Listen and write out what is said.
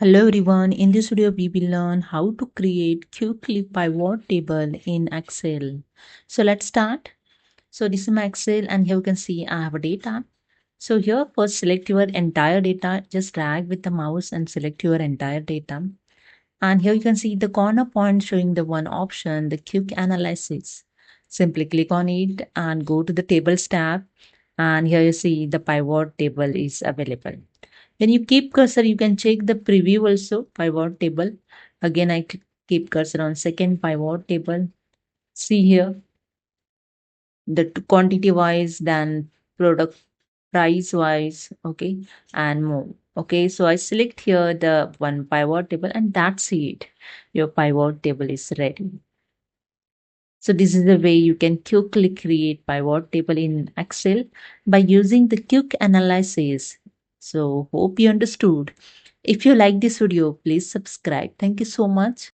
Hello everyone, in this video we will learn how to create quickly pivot table in Excel. So let's start. So this is my Excel and here you can see I have a data. So here first select your entire data, just drag with the mouse and select your entire data. And here you can see the corner point showing the one option, the quick analysis. Simply click on it and go to the tables tab and here you see the pivot table is available. When you keep cursor, you can check the preview also, pivot table. Again, I keep cursor on second pivot table. See here, the quantity wise, then product price wise, okay, and more. Okay, so I select here the one pivot table and that's it. Your pivot table is ready. So this is the way you can quickly create pivot table in Excel by using the quick analysis. So hope you understood. If you like this video, please subscribe. Thank you so much.